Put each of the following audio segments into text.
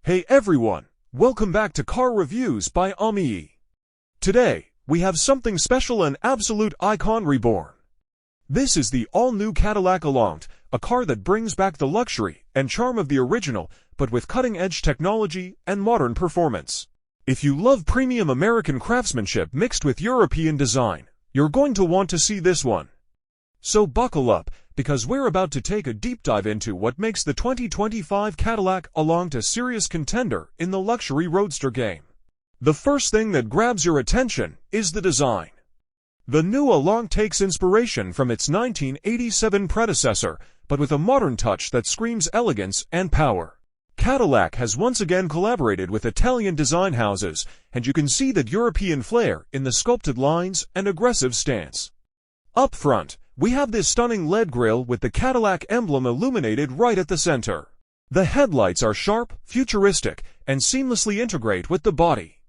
Hey everyone, welcome back to Car Reviews by Ami. Today, we have something special, an absolute icon reborn. This is the all-new Cadillac Allante, a car that brings back the luxury and charm of the original, but with cutting-edge technology and modern performance. If you love premium American craftsmanship mixed with European design, you're going to want to see this one. So buckle up, because we're about to take a deep dive into what makes the 2025 Cadillac Allante a serious contender in the luxury roadster game. The first thing that grabs your attention is the design. The new Allante takes inspiration from its 1987 predecessor, but with a modern touch that screams elegance and power. Cadillac has once again collaborated with Italian design houses, and you can see that European flair in the sculpted lines and aggressive stance. Up front, we have this stunning LED grille with the Cadillac emblem illuminated right at the center. The headlights are sharp, futuristic, and seamlessly integrate with the body.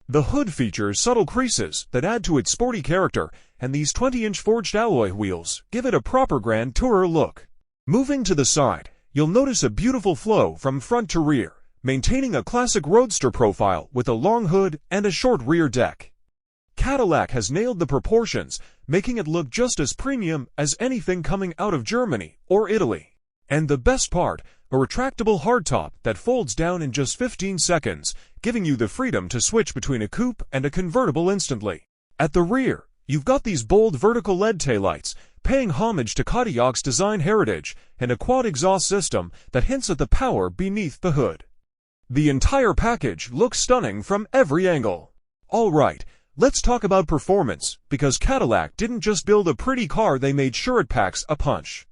The hood features subtle creases that add to its sporty character, and these 20-inch forged alloy wheels give it a proper Grand Tourer look. Moving to the side, you'll notice a beautiful flow from front to rear, maintaining a classic roadster profile with a long hood and a short rear deck. Cadillac has nailed the proportions, making it look just as premium as anything coming out of Germany or Italy. And the best part, a retractable hardtop that folds down in just 15 seconds, giving you the freedom to switch between a coupe and a convertible instantly. At the rear, you've got these bold vertical LED taillights, paying homage to Cadillac's design heritage, and a quad exhaust system that hints at the power beneath the hood. The entire package looks stunning from every angle. Alright, let's talk about performance, because Cadillac didn't just build a pretty car, they made sure it packs a punch.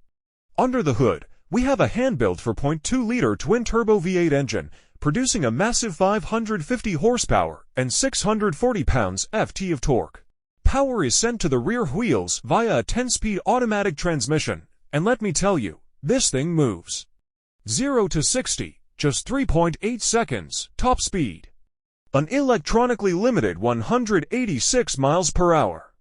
Under the hood, we have a hand-built 4.2-liter twin-turbo V8 engine, producing a massive 550 horsepower and 640 pounds-ft of torque. Power is sent to the rear wheels via a 10-speed automatic transmission, and let me tell you, this thing moves. 0 to 60, just 3.8 seconds, top speed. An electronically limited 186 miles per hour.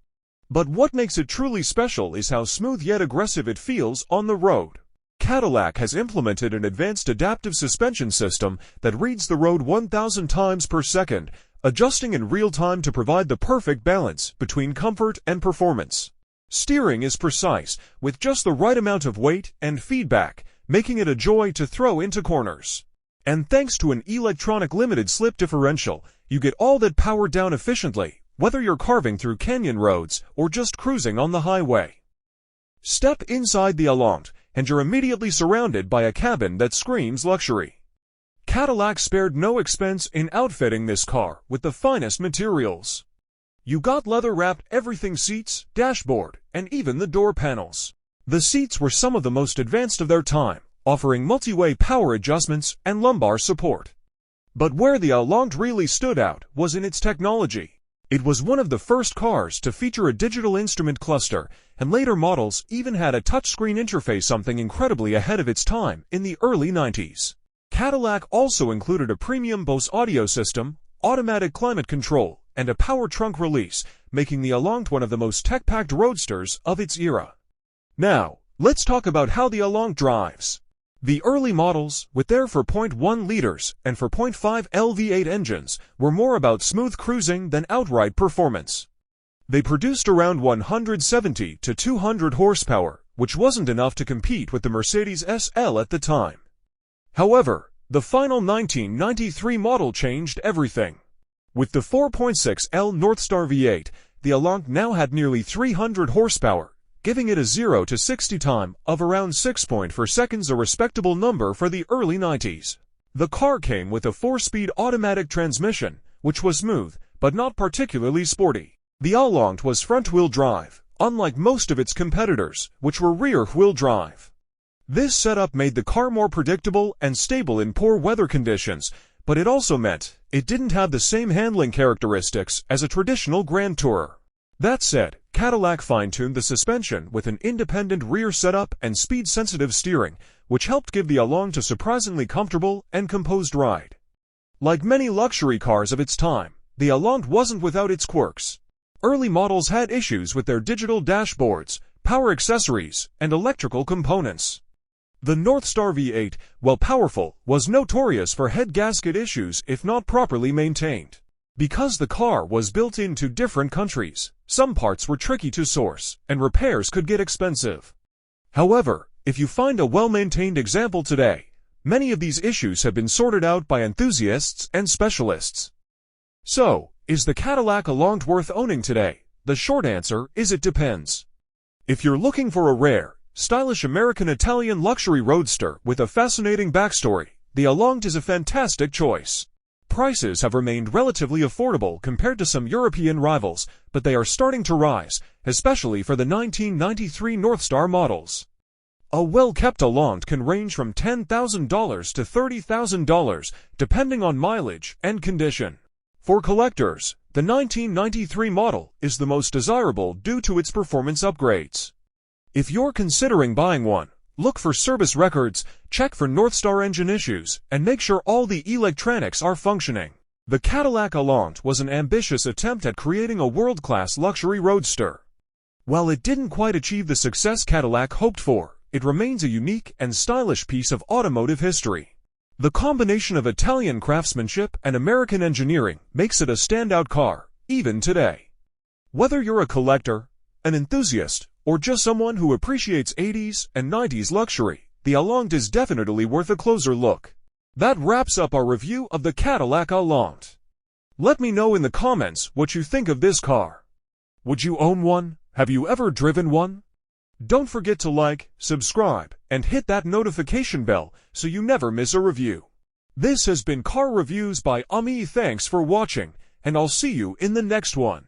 But what makes it truly special is how smooth yet aggressive it feels on the road. Cadillac has implemented an advanced adaptive suspension system that reads the road 1,000 times per second, adjusting in real time to provide the perfect balance between comfort and performance. Steering is precise, with just the right amount of weight and feedback, making it a joy to throw into corners. And thanks to an electronic limited slip differential, you get all that power down efficiently, whether you're carving through canyon roads or just cruising on the highway. Step inside the Allante, and you're immediately surrounded by a cabin that screams luxury. Cadillac spared no expense in outfitting this car with the finest materials. You got leather-wrapped everything: seats, dashboard, and even the door panels. The seats were some of the most advanced of their time, offering multi-way power adjustments and lumbar support. But where the Allante really stood out was in its technology. It was one of the first cars to feature a digital instrument cluster, and later models even had a touchscreen interface, something incredibly ahead of its time in the early 90s. Cadillac also included a premium Bose audio system, automatic climate control, and a power trunk release, making the Allante one of the most tech-packed roadsters of its era. Now, let's talk about how the Allante drives. The early models, with their 4.1 liters and 4.5 L V8 engines, were more about smooth cruising than outright performance. They produced around 170 to 200 horsepower, which wasn't enough to compete with the Mercedes SL at the time. However, the final 1993 model changed everything. With the 4.6 L Northstar V8, the Allante now had nearly 300 horsepower, giving it a 0 to 60 time of around 6.4 seconds, a respectable number for the early 90s. The car came with a 4-speed automatic transmission, which was smooth, but not particularly sporty. The Allante was front-wheel drive, unlike most of its competitors, which were rear-wheel drive. This setup made the car more predictable and stable in poor weather conditions, but it also meant it didn't have the same handling characteristics as a traditional Grand Tourer. That said, Cadillac fine-tuned the suspension with an independent rear setup and speed-sensitive steering, which helped give the Allante a surprisingly comfortable and composed ride. Like many luxury cars of its time, the Allante wasn't without its quirks. Early models had issues with their digital dashboards, power accessories, and electrical components. The Northstar V8, while powerful, was notorious for head gasket issues if not properly maintained. Because the car was built into different countries, some parts were tricky to source, and repairs could get expensive. However, if you find a well-maintained example today, many of these issues have been sorted out by enthusiasts and specialists. So, is the Cadillac allante worth owning today? The short answer is it depends. If you're looking for a rare, stylish American-Italian luxury roadster with a fascinating backstory, the allante is a fantastic choice. Prices have remained relatively affordable compared to some European rivals, but they are starting to rise, especially for the 1993 Northstar models. A well-kept allante can range from $10,000 to $30,000, depending on mileage and condition. For collectors, the 1993 model is the most desirable due to its performance upgrades. If you're considering buying one, look for service records, check for Northstar engine issues, and make sure all the electronics are functioning. The Cadillac allante was an ambitious attempt at creating a world-class luxury roadster. While it didn't quite achieve the success Cadillac hoped for, it remains a unique and stylish piece of automotive history. The combination of Italian craftsmanship and American engineering makes it a standout car, even today. Whether you're a collector, an enthusiast, or just someone who appreciates 80s and 90s luxury, the allante is definitely worth a closer look. That wraps up our review of the Cadillac allante. Let me know in the comments what you think of this car. Would you own one? Have you ever driven one? Don't forget to like, subscribe, and hit that notification bell so you never miss a review. This has been Car Reviews by Ami. Thanks for watching, and I'll see you in the next one.